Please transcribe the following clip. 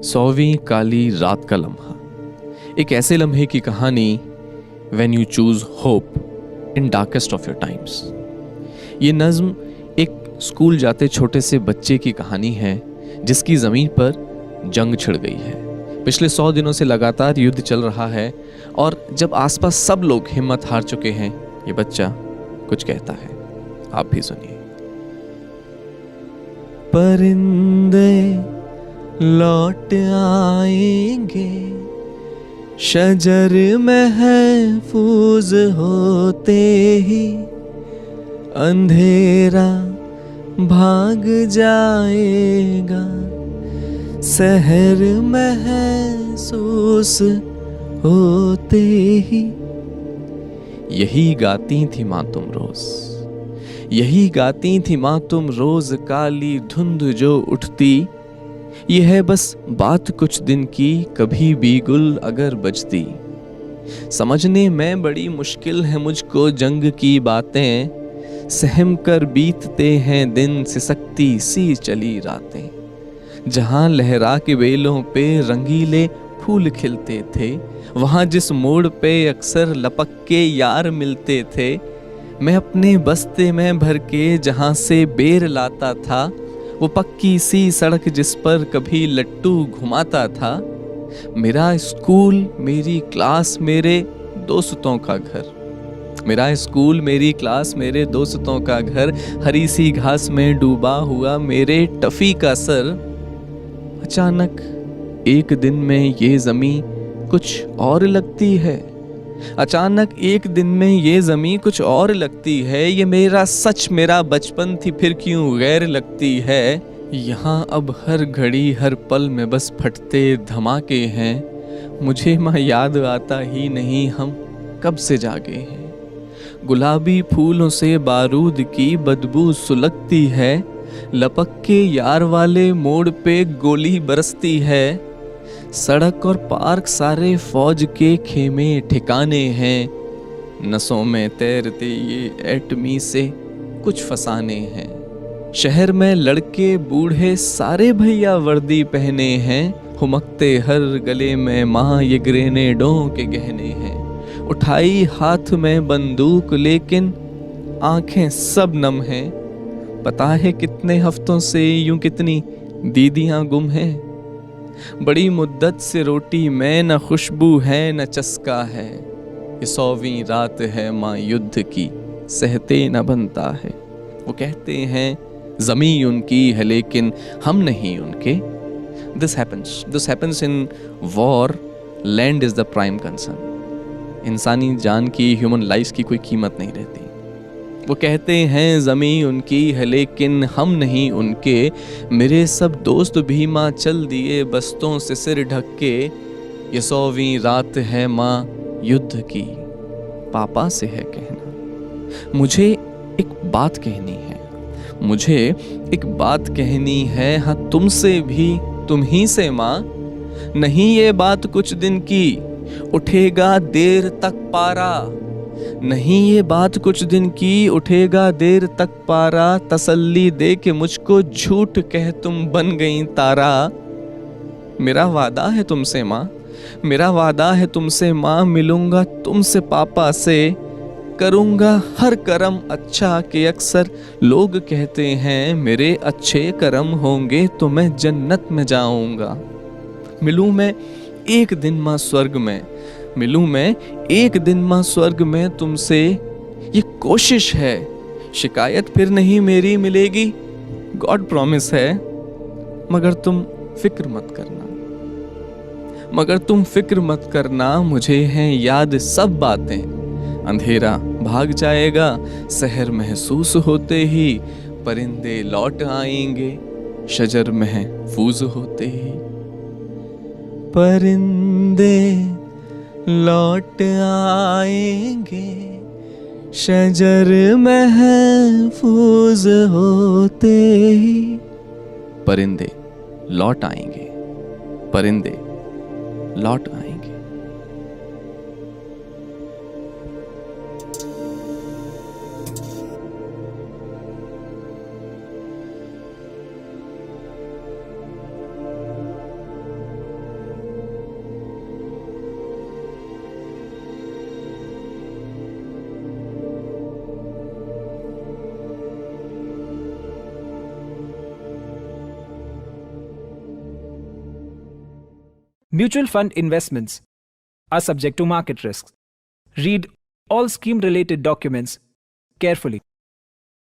100वीं काली रात का लम्हा, एक ऐसे लम्हे की कहानी when you choose hope in darkest of your time's. ये नज्म एक स्कूल जाते छोटे से बच्चे की कहानी है जिसकी ज़मीन पर जंग छिड़ गई है। पिछले 100 दिनों से लगातार युद्ध चल रहा है और जब आसपास सब लोग हिम्मत हार चुके हैं, ये बच्चा कुछ कहता है। आप भी सुनिए। परिंदे लौट आएंगे, शजर महफूज होते ही अंधेरा भाग जाएगा, सहर महसूस होते ही। यही गाती थी माँ तुम रोज, यही गाती थी माँ तुम रोज, काली धुंध जो उठती। ये है बस बात कुछ दिन की, कभी भी गुल अगर बजती। समझने में बड़ी मुश्किल है मुझको जंग की बातें, सहम कर बीतते हैं दिन, सिसकती सी चली रातें। जहां लहरा के बेलों पे रंगीले फूल खिलते थे, वहां जिस मोड़ पे अक्सर लपक के यार मिलते थे, मैं अपने बस्ते में भर के जहां से बेर लाता था, वो पक्की सी सड़क जिस पर कभी लट्टू घुमाता था। मेरा स्कूल, मेरी क्लास, मेरे दोस्तों का घर, मेरा स्कूल, मेरी क्लास, मेरे दोस्तों का घर, हरी सी घास में डूबा हुआ मेरे टफी का सर। अचानक एक दिन में ये ज़मीं कुछ और लगती है, अचानक एक दिन में ये ज़मीं कुछ और लगती है। ये मेरा सच, मेरा बचपन थी, फिर क्यों गैर लगती है। यहाँ अब हर घड़ी हर पल में बस फटते धमाके हैं, मुझे माँ याद आता ही नहीं हम कब से जागे हैं। गुलाबी फूलों से बारूद की बदबू सुलगती है, लपक के यार वाले मोड़ पे गोली बरसती है। सड़क और पार्क सारे फौज के खेमे ठिकाने हैं, नसों में तैरते ये एटमी से कुछ फसाने हैं। शहर में लड़के बूढ़े सारे भैया वर्दी पहने हैं, हुमकते हर गले में माँ ये ग्रेनेडों के गहने हैं। उठाई हाथ में बंदूक लेकिन आंखें सब नम हैं, पता है कितने हफ्तों से यूं कितनी दीदियां गुम हैं। बड़ी मुद्दत से रोटी में न खुशबू है न चस्का है, ये 100वीं रात है माँ युद्ध की, सहते न बनता है। वो कहते हैं ज़मीं उनकी है लेकिन हम नहीं उनके। This happens in war, land is the prime concern. इंसानी जान की, ह्यूमन लाइफ की कोई कीमत नहीं रहती। वो कहते हैं ज़मीं उनकी है लेकिन हम नहीं उनके, मेरे सब दोस्त भी माँ चल दिए बस्तों से सिर ढक के। ये 100वीं रात है माँ युद्ध की, पापा से है कहना। मुझे एक बात कहनी है, मुझे एक बात कहनी है, हाँ तुमसे भी, तुम ही से माँ। नहीं ये बात कुछ दिन की, उठेगा देर तक पारा। नहीं ये बात कुछ दिन की, उठेगा देर तक पारा। तसल्ली दे के मुझको झूठ कह तुम बन गई तारा। मेरा वादा है तुमसे माँ, मेरा वादा है तुमसे माँ, मिलूंगा तुमसे पापा से, करूंगा हर कर्म अच्छा। के अक्सर लोग कहते हैं मेरे अच्छे कर्म होंगे तो मैं जन्नत में जाऊंगा। मिलूं मैं एक दिन माँ स्वर्ग में, मिलूं मैं एक दिन माँ स्वर्ग में तुमसे। ये कोशिश है, शिकायत फिर नहीं मेरी मिलेगी, गॉड प्रॉमिस है। मगर तुम फिक्र मत करना, मगर तुम फिक्र मत करना, मुझे हैं याद सब बातें। अंधेरा भाग जाएगा, सहर महसूस होते ही, परिंदे लौट आएंगे, शजर महफूज होते ही। परिंदे लौट आएंगे, शजर महफूज होते ही। परिंदे लौट आएंगे, परिंदे लौट आएंगे। Mutual fund investments are subject to market risks. Read all scheme related documents carefully.